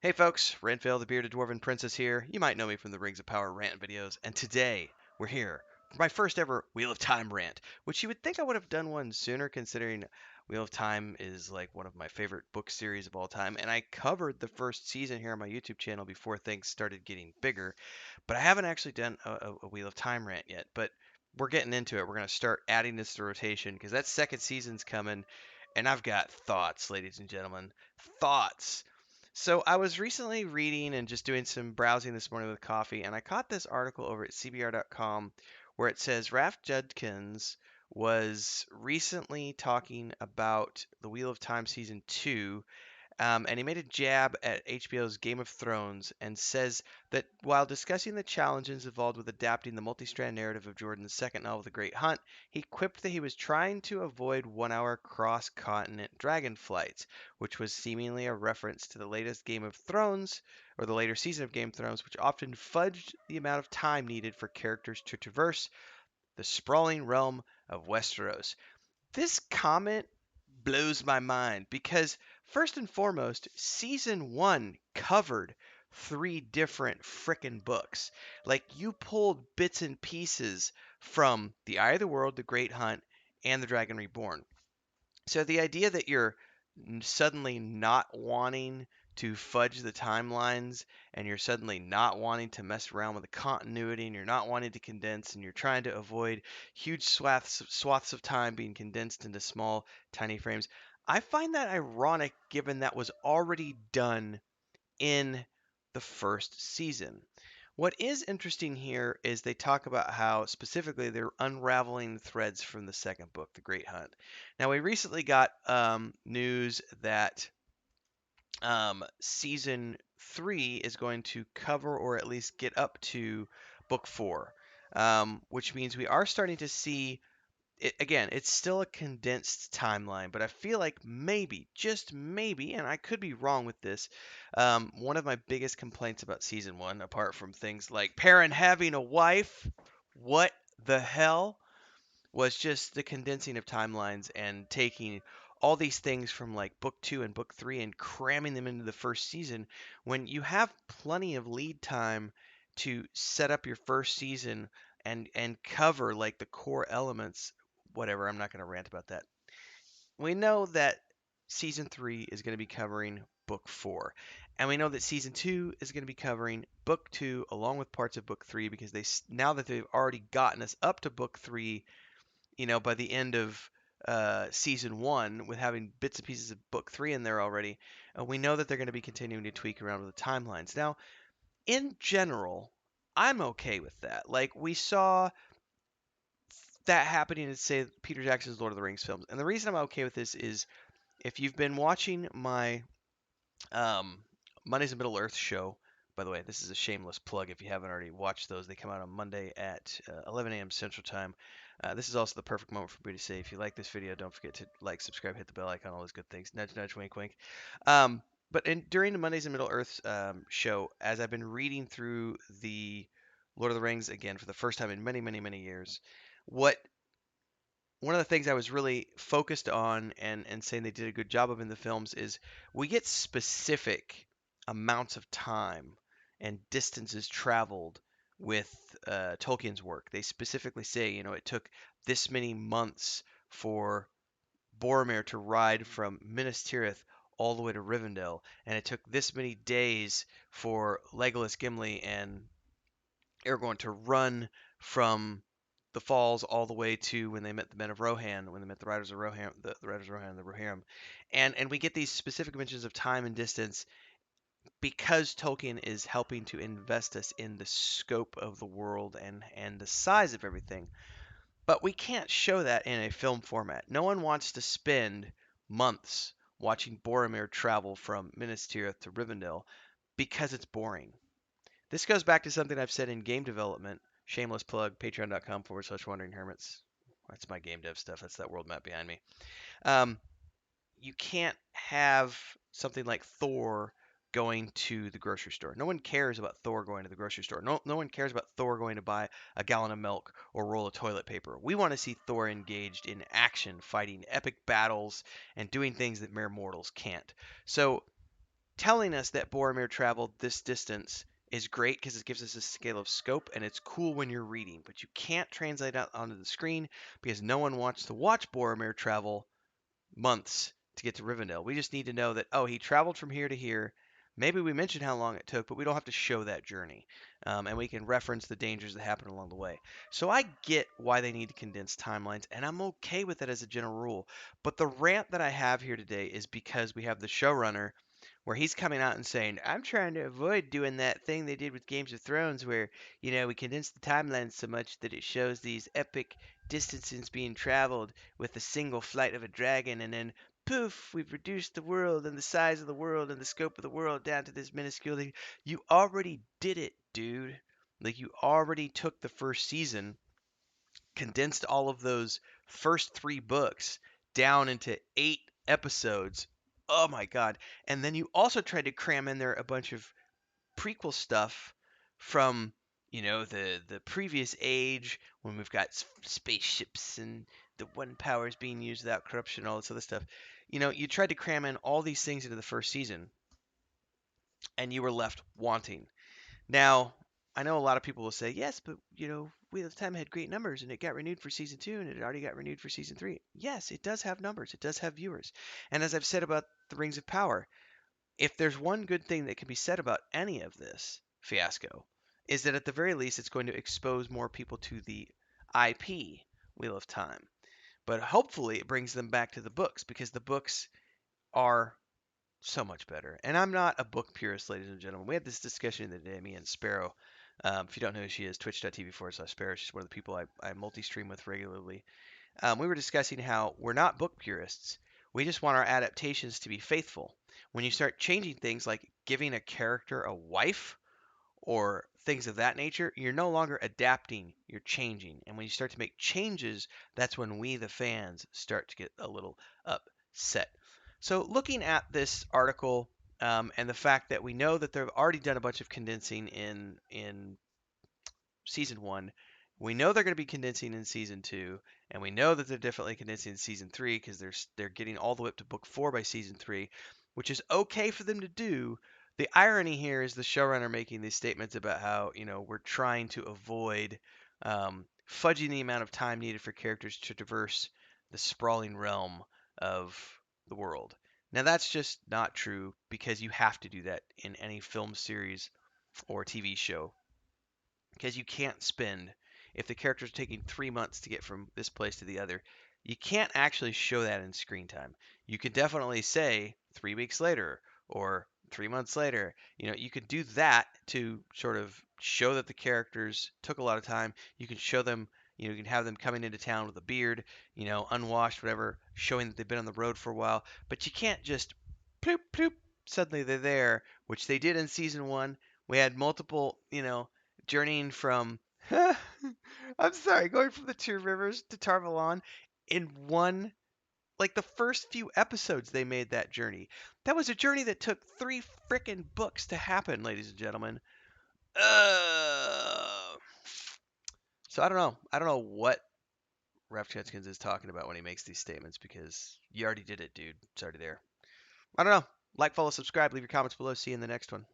Hey folks, Rant, the Bearded Dwarven Princess here. You might know me from the Rings of Power rant videos, and today we're here for my first ever Wheel of Time rant, which you would think I would have done one sooner considering Wheel of Time is like one of my favorite book series of all time, and I covered the first season here on my YouTube channel before things started getting bigger, but I haven't actually done a Wheel of Time rant yet, but we're getting into it. We're going to start adding this to rotation because that second season's coming, and I've got thoughts, ladies and gentlemen. Thoughts. So I was recently reading and just doing some browsing this morning with coffee, and I caught this article over at CBR.com where it says Raf Judkins was recently talking about the Wheel of Time season 2, and he made a jab at HBO's Game of Thrones and says that while discussing the challenges involved with adapting the multi-strand narrative of Jordan's second novel, The Great Hunt, he quipped that he was trying to avoid one-hour cross-continent dragon flights, which was seemingly a reference to the latest Game of Thrones, or the later season of Game of Thrones, which often fudged the amount of time needed for characters to traverse the sprawling realm of Westeros. This comment blows my mind because, first and foremost, season one covered three different frickin' books. Like, you pulled bits and pieces from The Eye of the World, The Great Hunt, and The Dragon Reborn. So the idea that you're suddenly not wanting to fudge the timelines, and you're suddenly not wanting to mess around with the continuity, and you're not wanting to condense, and you're trying to avoid huge swaths of time being condensed into small tiny frames, I find that ironic given that was already done in the first season. What is interesting here is they talk about how specifically they're unraveling threads from the second book, The Great Hunt. Now, we recently got news that season 3 is going to cover or at least get up to book 4, which means we are starting to see it, again, it's still a condensed timeline, but I feel like maybe, just maybe, and I could be wrong with this, one of my biggest complaints about season one, apart from things like Perrin having a wife, what the hell, was just the condensing of timelines and taking all these things from like book two and book three and cramming them into the first season when you have plenty of lead time to set up your first season and cover like the core elements. Whatever, I'm not going to rant about that. We know that season 3 is going to be covering book 4, and we know that season 2 is going to be covering book 2 along with parts of book 3 because now that they've already gotten us up to book 3, by the end of season 1 with having bits and pieces of book 3 in there already, we know that they're going to be continuing to tweak around with the timelines. Now, in general, I'm okay with that. Like, we saw that happening in, say, Peter Jackson's Lord of the Rings films. And the reason I'm okay with this is if you've been watching my um, Mondays in Middle Earth show, by the way, this is a shameless plug if you haven't already watched those. They come out on Monday at 11 a.m. Central Time. This is also the perfect moment for me to say, if you like this video, don't forget to like, subscribe, hit the bell icon, all those good things. Nudge, nudge, wink, wink. But during the Mondays in Middle Earth show, as I've been reading through the Lord of the Rings again for the first time in many, many, many years, what one of the things I was really focused on and saying they did a good job of in the films is we get specific amounts of time and distances traveled with Tolkien's work. They specifically say, it took this many months for Boromir to ride from Minas Tirith all the way to Rivendell, and it took this many days for Legolas, Gimli, and Aragorn to run from the falls all the way to when they met the men of Rohan, when they met the riders of Rohan, the riders of Rohan, the Rohirrim, and we get these specific mentions of time and distance because Tolkien is helping to invest us in the scope of the world and the size of everything. But we can't show that in a film format. No one wants to spend months watching Boromir travel from Minas Tirith to Rivendell because it's boring. This goes back to something I've said in game development. Shameless plug, patreon.com/wandering hermits. That's my game dev stuff. That's that world map behind me. Um, you can't have something like Thor going to the grocery store. No one cares about Thor going to the grocery store. No one cares about Thor going to buy a gallon of milk or roll of toilet paper. We want to see Thor engaged in action, fighting epic battles, and doing things that mere mortals can't. So telling us that Boromir traveled this distance is great because it gives us a scale of scope and it's cool when you're reading, but you can't translate out onto the screen because no one wants to watch Boromir travel months to get to Rivendell. We just need to know that, oh, he traveled from here to here. Maybe we mention how long it took, but we don't have to show that journey. And we can reference the dangers that happen along the way. So I get why they need to condense timelines, and I'm okay with that as a general rule. But the rant that I have here today is because we have the showrunner where he's coming out and saying, I'm trying to avoid doing that thing they did with Games of Thrones where, we condense the timeline so much that it shows these epic distances being traveled with the single flight of a dragon, and then poof, we've reduced the world and the size of the world and the scope of the world down to this minuscule thing. You already did it, dude. Like, you already took the first season, condensed all of those first 3 books down into 8 episodes. Oh my god. And then you also tried to cram in there a bunch of prequel stuff from the previous age when we've got spaceships and the one power is being used without corruption and all this other stuff. You tried to cram in all these things into the first season and you were left wanting. Now, I know a lot of people will say, yes, but Wheel of Time had great numbers and it got renewed for season 2 and it already got renewed for season 3. Yes, it does have numbers. It does have viewers. And as I've said about the Rings of Power, if there's one good thing that can be said about any of this fiasco, is that at the very least it's going to expose more people to the IP Wheel of Time. But hopefully it brings them back to the books because the books are so much better. And I'm not a book purist, ladies and gentlemen. We had this discussion the other day, me and Sparrow. If you don't know who she is, twitch.tv/Sparrow. She's one of the people I multi-stream with regularly. We were discussing how we're not book purists. We just want our adaptations to be faithful. When you start changing things like giving a character a wife or things of that nature, you're no longer adapting, you're changing. And when you start to make changes, that's when we, the fans, start to get a little upset. So, looking at this article and the fact that we know that they've already done a bunch of condensing in season 1, we know they're going to be condensing in season 2, and we know that they're definitely condensing in season 3 because they're getting all the way up to book 4 by season 3, which is okay for them to do. The irony here is the showrunner making these statements about how we're trying to avoid fudging the amount of time needed for characters to traverse the sprawling realm of the world. Now that's just not true because you have to do that in any film series or TV show because you can't spend if the character's taking 3 months to get from this place to the other. You can't actually show that in screen time. You could definitely say 3 weeks later or 3 months later. You could do that to sort of show that the characters took a lot of time. You can show them. You can have them coming into town with a beard, unwashed, whatever, showing that they've been on the road for a while. But you can't just ploop ploop. Suddenly they're there, which they did in season 1. We had multiple, journeying from I'm sorry, going from the Two Rivers to Tar Valon in one like the first few episodes they made that journey. That was a journey that took 3 frickin' books to happen, ladies and gentlemen. Uh, so I don't know. I don't know what Ralph Judkins is talking about when he makes these statements because you already did it, dude. It's already there. I don't know. Like, follow, subscribe, leave your comments below. See you in the next one.